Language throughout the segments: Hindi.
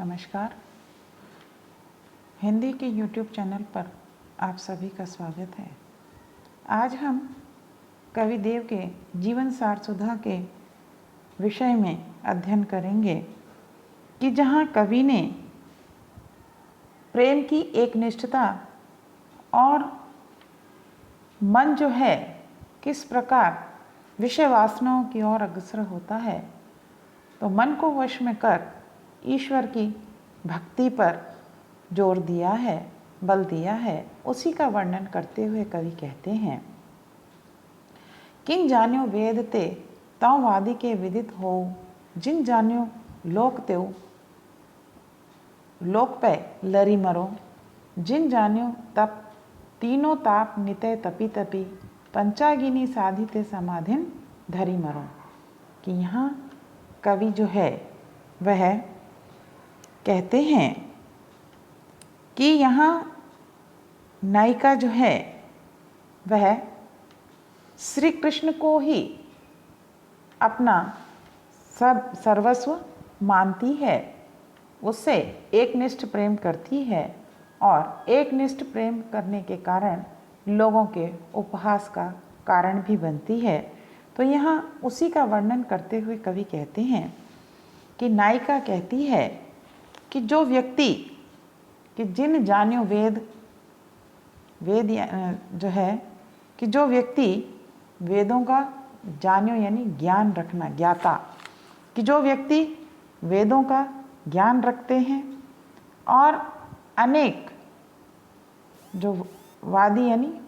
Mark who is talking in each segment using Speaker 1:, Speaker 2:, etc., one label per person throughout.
Speaker 1: नमस्कार। हिंदी के YouTube चैनल पर आप सभी का स्वागत है। आज हम कवि देव के जीवन सार सुधा के विषय में अध्ययन करेंगे कि जहाँ कवि ने प्रेम की एकनिष्ठता और मन जो है किस प्रकार विषय वासनाओं की ओर अग्रसर होता है, तो मन को वश में कर ईश्वर की भक्ति पर जोर दिया है, बल दिया है। उसी का वर्णन करते हुए कवि कहते हैं, किन जान्यो वेद ते तव वादी के विदित हो, जिन जान्यो लोक तेव लोक पे लरी मरो, जिन जान्यो तप तीनों ताप नितय तपी तपी, पंचागिनी साधिते समाधिन धरी मरो। कि यहाँ कवि जो है वह कहते हैं कि यहाँ नायिका जो है वह श्री कृष्ण को ही अपना सब सर्वस्व मानती है, उससे एकनिष्ठ प्रेम करती है और एकनिष्ठ प्रेम करने के कारण लोगों के उपहास का कारण भी बनती है। तो यहाँ उसी का वर्णन करते हुए कवि कहते हैं कि नायिका कहती है कि जो व्यक्ति कि जिन जान्यो वेद जो है कि जो व्यक्ति वेदों का जान्यो यानी ज्ञान रखना, ज्ञाता, कि जो व्यक्ति वेदों का ज्ञान रखते हैं और अनेक जो वादी यानी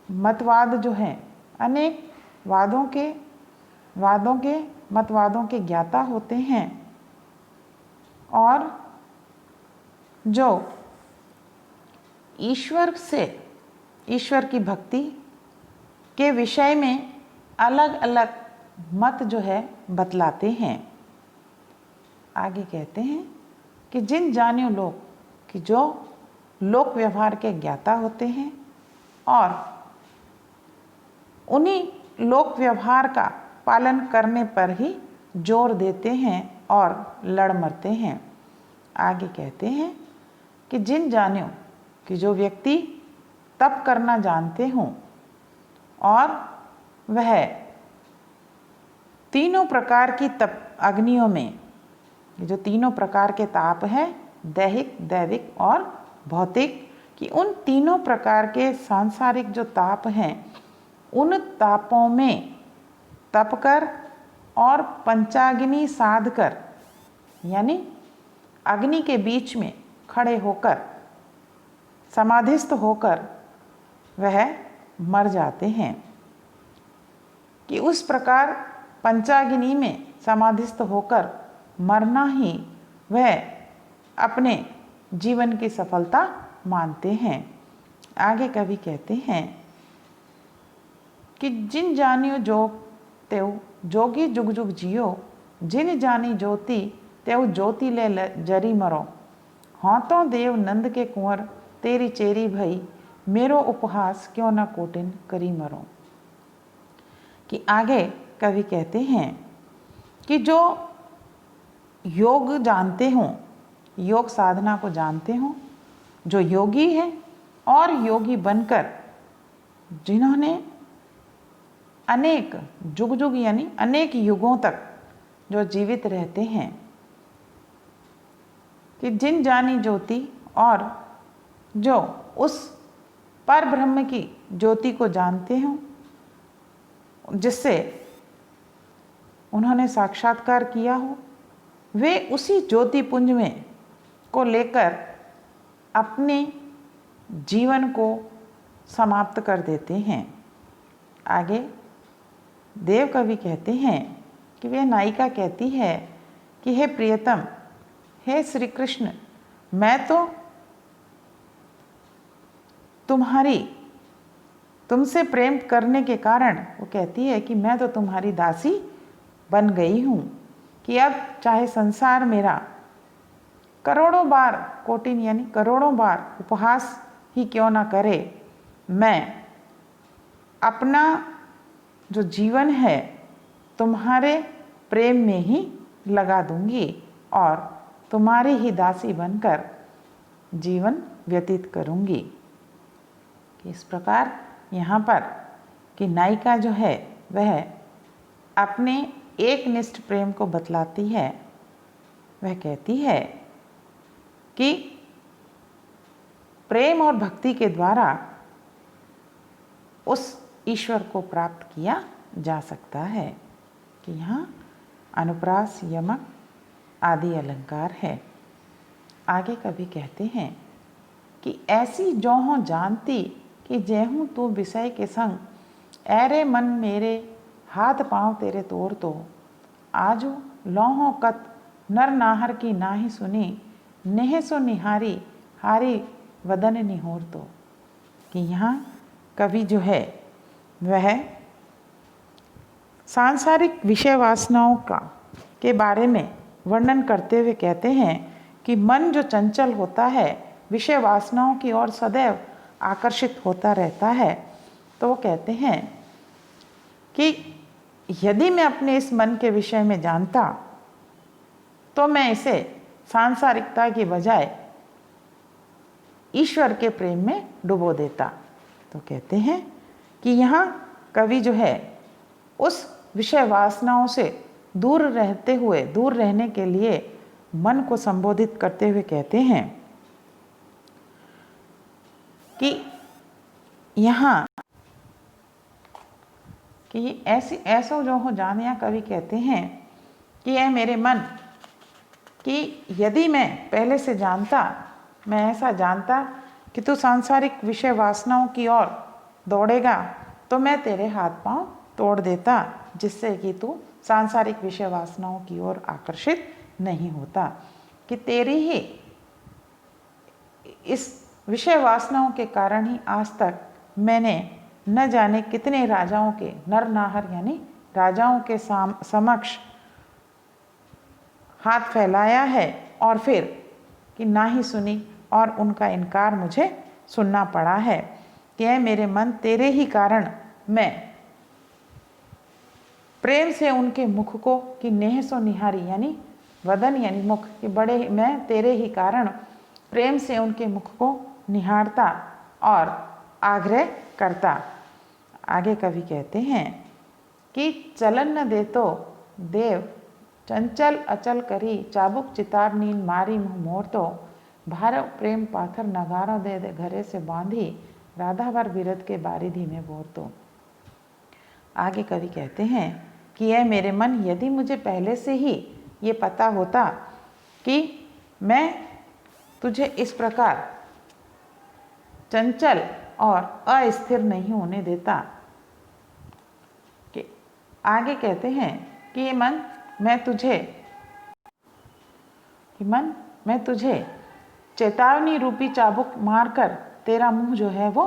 Speaker 1: मतवाद जो हैं, अनेक मतवादों के ज्ञाता होते हैं और जो ईश्वर की भक्ति के विषय में अलग अलग मत जो है बतलाते हैं। आगे कहते हैं कि जिन जान्यो लोक, कि जो लोक व्यवहार के ज्ञाता होते हैं और उन्हीं लोक व्यवहार का पालन करने पर ही जोर देते हैं और लड़ मरते हैं। आगे कहते हैं कि जिन जान्यो, कि जो व्यक्ति तप करना जानते हों और वह तीनों प्रकार की तप अग्नियों में, जो तीनों प्रकार के ताप हैं, दैहिक, दैविक और भौतिक, कि उन तीनों प्रकार के सांसारिक जो ताप हैं, उन तापों में तप कर और पंचाग्नि साध कर यानी अग्नि के बीच में खड़े होकर समाधिस्थ होकर वह मर जाते हैं। कि उस प्रकार पंचाग्नि में समाधिस्थ होकर मरना ही वह अपने जीवन की सफलता मानते हैं। आगे कवि कहते हैं कि जिन जानियो जोग तेव जोगी जुग जुग जियो, जिन जानी ज्योति तेव ज्योति ले जरी मरो, हाँ तो देव नंद के कुंवर तेरी चेरी भई, मेरो उपहास क्यों न कोटिन करी मरो। कि आगे कवि कहते हैं कि जो योग जानते हों, योग साधना को जानते हों, जो योगी हैं और योगी बनकर जिन्होंने अनेक जुग जुग यानी अनेक युगों तक जो जीवित रहते हैं, कि जिन जानी ज्योति और जो उस पर ब्रह्म की ज्योति को जानते हों, जिससे उन्होंने साक्षात्कार किया हो, वे उसी ज्योति पुंज में को लेकर अपने जीवन को समाप्त कर देते हैं। आगे देव कवि कहते हैं कि वह नायिका कहती है कि हे प्रियतम, हे श्री कृष्ण, मैं तो तुमसे प्रेम करने के कारण, वो कहती है कि मैं तो तुम्हारी दासी बन गई हूँ, कि अब चाहे संसार मेरा करोड़ों बार, कोटिन यानी करोड़ों बार उपहास ही क्यों ना करे, मैं अपना जो जीवन है तुम्हारे प्रेम में ही लगा दूंगी और तुम्हारी ही दासी बनकर जीवन व्यतीत करूंगी। इस प्रकार यहाँ पर कि नायिका जो है वह अपने एकनिष्ठ प्रेम को बतलाती है। वह कहती है कि प्रेम और भक्ति के द्वारा उस ईश्वर को प्राप्त किया जा सकता है। कि यहाँ अनुप्रास, यमक आदि अलंकार है। आगे कवि कहते हैं कि ऐसी जो हो जानती कि जेहूँ तू विषय के संग, ऐरे मन मेरे हाथ पाँव तेरे तोड़ तो, आजू लौहों कत नर नाहर की नाही सुनी, नेह सो निहारी हारी वदन निहोर तो। कि यहाँ कवि जो है वह सांसारिक विषय वासनाओं के बारे में वर्णन करते हुए कहते हैं कि मन जो चंचल होता है, विषय वासनाओं की ओर सदैव आकर्षित होता रहता है। तो वो कहते हैं कि यदि मैं अपने इस मन के विषय में जानता तो मैं इसे सांसारिकता की बजाय ईश्वर के प्रेम में डुबो देता। तो कहते हैं कि यहाँ कवि जो है उस विषय वासनाओं से दूर रहने के लिए मन को संबोधित करते हुए कहते हैं कि यहाँ कि ऐसा जो हो जाने, कवि कहते हैं कि यह मेरे मन कि यदि मैं पहले से जानता, मैं ऐसा जानता कि तू सांसारिक विषय वासनाओं की ओर दौड़ेगा तो मैं तेरे हाथ पांव तोड़ देता, जिससे कि तू सांसारिक विषय वासनाओं की ओर आकर्षित नहीं होता। कि तेरी ही इस विषय वासनाओं के कारण ही आज तक मैंने न जाने कितने राजाओं के नर नाहर यानी राजाओं के समक्ष हाथ फैलाया है और फिर कि ना ही सुनी और उनका इनकार मुझे सुनना पड़ा है। कि है मेरे मन तेरे ही कारण मैं प्रेम से उनके मुख को कि नेह सो निहारी यानी वदन यानी मुख कि बड़े मैं तेरे ही कारण प्रेम से उनके मुख को निहारता और आग्रह करता। आगे कवि कहते हैं कि चलन न दे तो देव चंचल अचल करी, चाबुक चिताब नींद मारी मुँह मोर तो, भारव प्रेम पाथर नगारा दे दे घरे से बांधी, राधा भर बिरद के बारिधि में बोर तो। आगे कवि कहते हैं कि यह मेरे मन यदि मुझे पहले से ही ये पता होता कि मैं तुझे इस प्रकार चंचल और अस्थिर नहीं होने देता। कि आगे कहते हैं कि ये मन मैं तुझे चेतावनी रूपी चाबुक मारकर तेरा मुंह जो है वो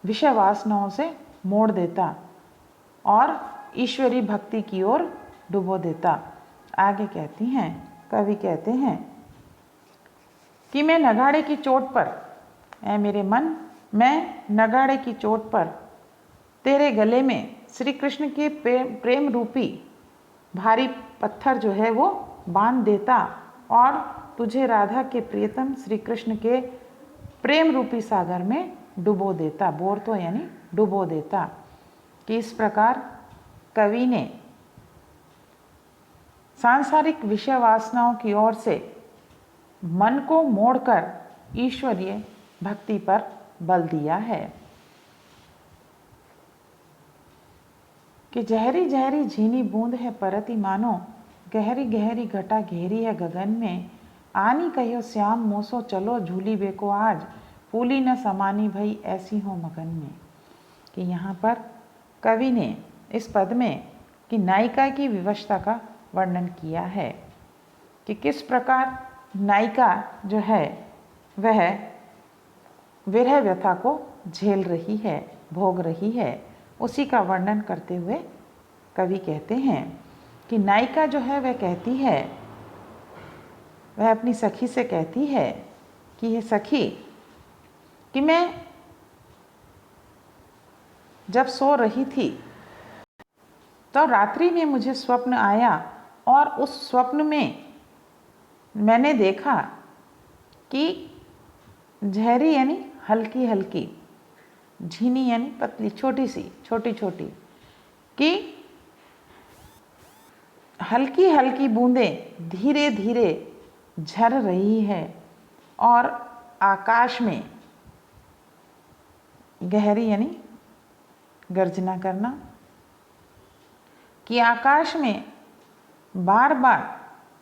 Speaker 1: विषय वासनाओं से मोड़ देता और ईश्वरी भक्ति की ओर डुबो देता। आगे कवि कहते हैं कि मैं नगाड़े की चोट पर, ऐ मेरे मन मैं नगाड़े की चोट पर तेरे गले में श्री कृष्ण के प्रेम रूपी भारी पत्थर जो है वो बांध देता और तुझे राधा के प्रियतम श्री कृष्ण के प्रेम रूपी सागर में डुबो देता, बोर तो यानी डुबो देता। कि इस प्रकार कवि ने सांसारिक विषय वासनाओं की ओर से मन को मोड़कर ईश्वरीय भक्ति पर बल दिया है। कि जहरी जहरी झीनी बूंद है परती मानो, गहरी गहरी घटा घेरी है गगन में, आनी कहो श्याम मोसो चलो झूली बेको आज, फूली न समानी भई ऐसी हो मगन में। कि यहाँ पर कवि ने इस पद में कि नायिका की विवशता का वर्णन किया है कि किस प्रकार नायिका जो है वह विरह व्यथा को झेल रही है, भोग रही है। उसी का वर्णन करते हुए कवि कहते हैं कि नायिका जो है वह कहती है, वह अपनी सखी से कहती है कि ये सखी कि मैं जब सो रही थी तो रात्रि में मुझे स्वप्न आया और उस स्वप्न में मैंने देखा कि झहरी यानी हल्की हल्की, झीनी यानी पतली छोटी सी, छोटी छोटी, कि हल्की हल्की बूंदें धीरे धीरे झर रही है और आकाश में, गहरी यानी गर्जना करना, कि आकाश में बार बार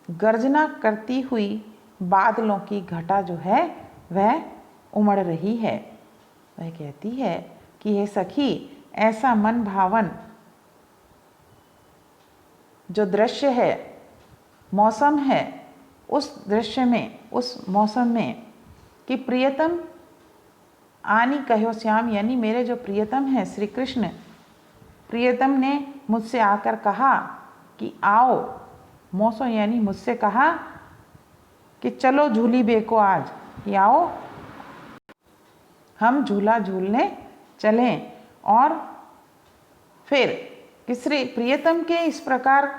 Speaker 1: गर्जना करती हुई बादलों की घटा जो है वह उमड़ रही है। वह कहती है कि हे सखी, ऐसा मन भावन जो दृश्य है, मौसम है, उस दृश्य में, उस मौसम में कि प्रियतम आनी कहो श्याम, यानी मेरे जो प्रियतम है श्री कृष्ण, प्रियतम ने मुझसे आकर कहा कि आओ, मौसम यानी मुझसे कहा कि चलो झूली बेको आज, कि आओ हम झूला झूलने चलें। और फिर किसी प्रियतम के इस प्रकार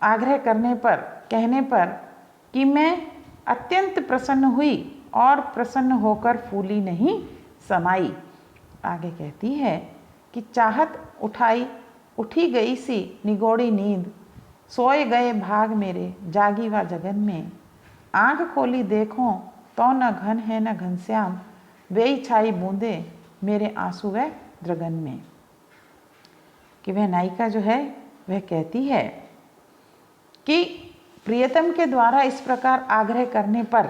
Speaker 1: आग्रह करने पर, कहने पर कि मैं अत्यंत प्रसन्न हुई और प्रसन्न होकर फूली नहीं समाई। आगे कहती है कि चाहत उठी गई सी निगोड़ी नींद, सोए गए भाग मेरे जागी वा जगन में, आंख खोली देखो तो न घन है न घनश्याम, वे छाई बूंदे मेरे आंसू व द्रगन में। कि वह नायिका जो है वह कहती है कि प्रियतम के द्वारा इस प्रकार आग्रह करने पर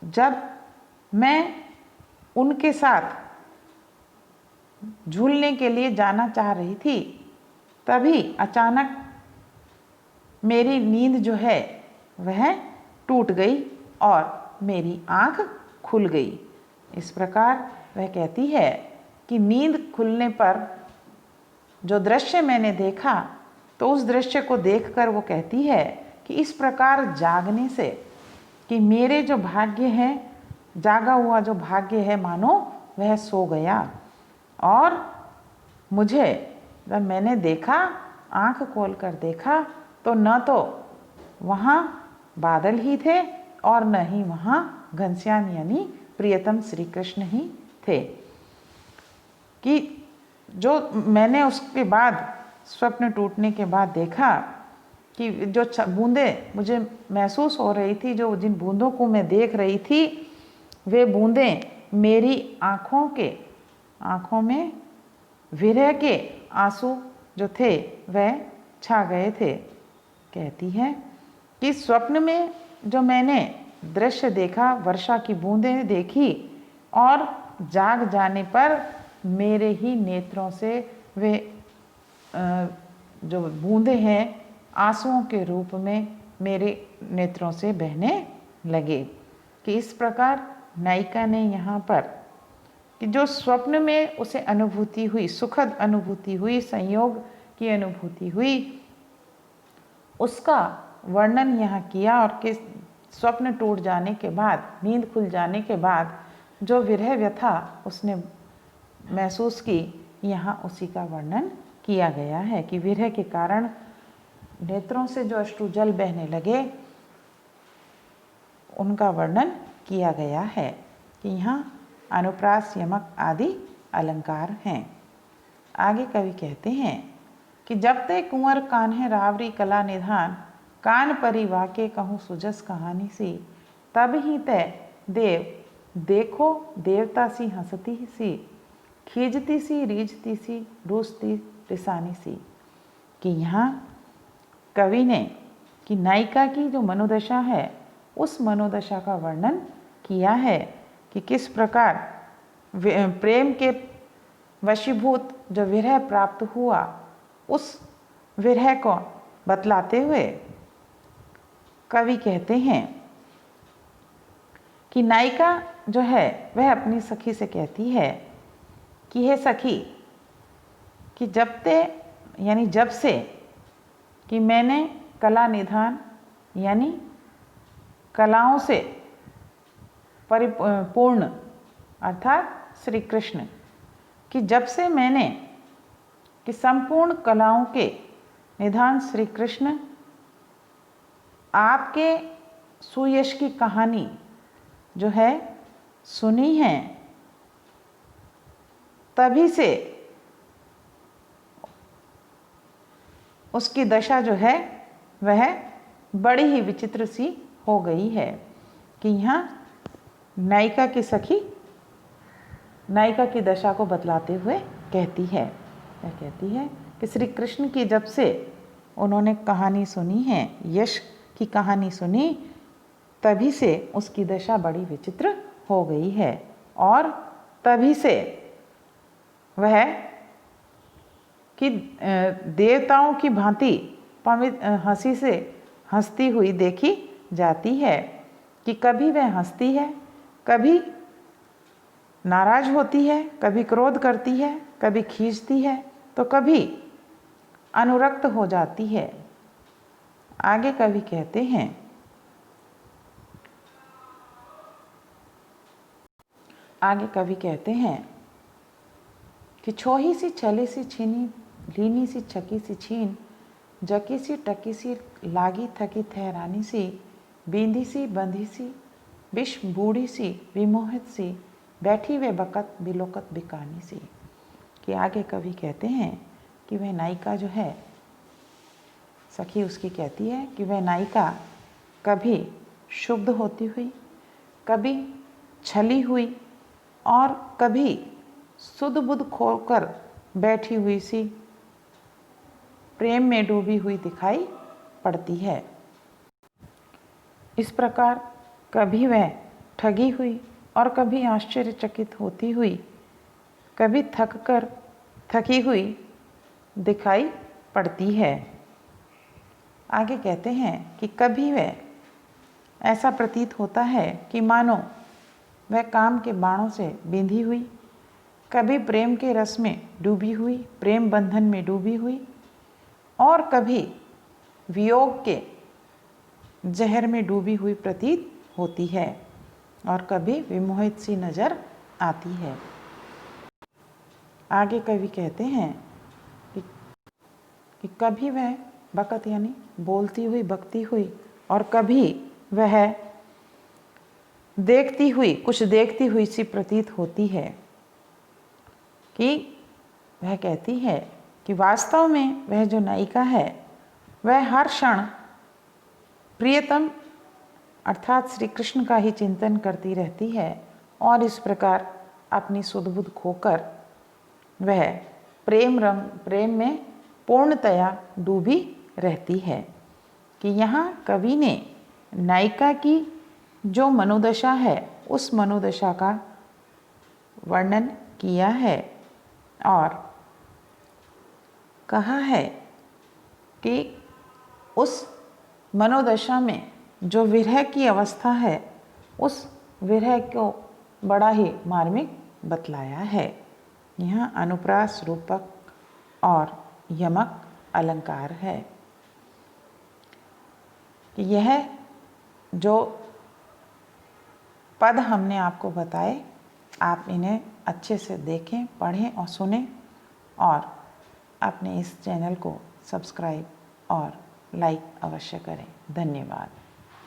Speaker 1: जब मैं उनके साथ झूलने के लिए जाना चाह रही थी, तभी अचानक मेरी नींद जो है वह टूट गई और मेरी आंख खुल गई। इस प्रकार वह कहती है कि नींद खुलने पर जो दृश्य मैंने देखा, तो उस दृश्य को देखकर वो कहती है कि इस प्रकार जागने से कि मेरे जो भाग्य है, जागा हुआ जो भाग्य है, मानो वह सो गया। और मुझे जब मैंने देखा, आंख खोलकर देखा, तो न तो वहाँ बादल ही थे और न ही वहाँ घनश्याम यानी प्रियतम श्री कृष्ण ही थे। कि जो मैंने उसके बाद स्वप्न टूटने के बाद देखा कि जो बूंदें मुझे महसूस हो रही थी, जो जिन बूंदों को मैं देख रही थी, वे बूंदें मेरी आँखों में विरह के आंसू जो थे वह छा गए थे। कहती है कि स्वप्न में जो मैंने दृश्य देखा, वर्षा की बूंदें देखी, और जाग जाने पर मेरे ही नेत्रों से वे जो बूंदें हैं आंसुओं के रूप में मेरे नेत्रों से बहने लगे। कि इस प्रकार नायिका ने यहाँ पर कि जो स्वप्न में उसे अनुभूति हुई, सुखद अनुभूति हुई, संयोग की अनुभूति हुई, उसका वर्णन यहाँ किया। और किस स्वप्न टूट जाने के बाद, नींद खुल जाने के बाद जो विरह व्यथा उसने महसूस की, यहाँ उसी का वर्णन किया गया है। कि विरह के कारण नेत्रों से जो अश्रुजल बहने लगे, उनका वर्णन किया गया है। कि यहाँ अनुप्रास, यमक आदि अलंकार हैं। आगे कवि कहते हैं कि जब ते कुंवर कान्हे रावरी कला निधान, कान परी वाके कहूँ सुजस कहानी सी, तब ही तय देव देखो देवता सी हंसती सी, खींचती सी रीझती सी रूसती रिसानी सी। कि यहाँ कवि ने कि नायिका की जो मनोदशा है, उस मनोदशा का वर्णन किया है कि किस प्रकार प्रेम के वशीभूत जो विरह प्राप्त हुआ, उस विरह को बतलाते हुए कवि कहते हैं कि नायिका जो है वह अपनी सखी से कहती है कि हे सखी, कि जब से कि मैंने कला निधान यानी कलाओं से परिपूर्ण अर्थात श्री कृष्ण, कि जब से मैंने कि संपूर्ण कलाओं के निधान श्री कृष्ण आपके सुयश की कहानी जो है सुनी है, तभी से उसकी दशा जो है वह बड़ी ही विचित्र सी हो गई है कि यहाँ नायिका की सखी नायिका की दशा को बतलाते हुए कहती है, क्या कहती है कि श्री कृष्ण की जब से उन्होंने कहानी सुनी है, यश की कहानी सुनी, तभी से उसकी दशा बड़ी विचित्र हो गई है और तभी से वह कि देवताओं की भांति हंसी से हंसती हुई देखी जाती है कि कभी वह हंसती है, कभी नाराज होती है, कभी क्रोध करती है, कभी खींचती है, तो कभी अनुरक्त हो जाती है। आगे कवि कहते हैं, कि छोही सी छली सी छीनी, लीनी सी छकी सी छीन, जकी सी टकी सी लागी थकी ठहरानी सी, बींधी सी बंधी सी विष बूढ़ी सी विमोहित सी, बैठी वे बकत बिलोकत बिकानी सी। कि आगे कवि कहते हैं कि वह नायिका जो है, सखी उसकी कहती है कि वह नायिका कभी शुद्ध होती हुई, कभी छली हुई और कभी सुध बुध खोकर बैठी हुई सी प्रेम में डूबी हुई दिखाई पड़ती है। इस प्रकार कभी वह ठगी हुई और कभी आश्चर्यचकित होती हुई, कभी थकी हुई दिखाई पड़ती है। आगे कहते हैं कि कभी वह ऐसा प्रतीत होता है कि मानो वह काम के बाणों से बिंधी हुई, कभी प्रेम के रस में डूबी हुई, प्रेम बंधन में डूबी हुई, और कभी वियोग के जहर में डूबी हुई प्रतीत होती है और कभी विमोहित सी नजर आती है। आगे कवि कहते हैं कि कभी वह बकत यानी बोलती हुई, बकती हुई, और कभी वह कुछ देखती हुई सी प्रतीत होती है। कि वह कहती है कि वास्तव में वह जो नायिका है वह हर क्षण प्रियतम अर्थात श्री कृष्ण का ही चिंतन करती रहती है और इस प्रकार अपनी सुध-बुध खोकर वह प्रेम में पूर्णतया डूबी रहती है। कि यहाँ कवि ने नायिका की जो मनोदशा है उस मनोदशा का वर्णन किया है और कहा है कि उस मनोदशा में जो विरह की अवस्था है उस विरह को बड़ा ही मार्मिक बतलाया है। यहाँ अनुप्रास, रूपक और यमक अलंकार है। कि यह जो पद हमने आपको बताए, आप इन्हें अच्छे से देखें, पढ़ें और सुनें और अपने इस चैनल को सब्सक्राइब और लाइक अवश्य करें। धन्यवाद।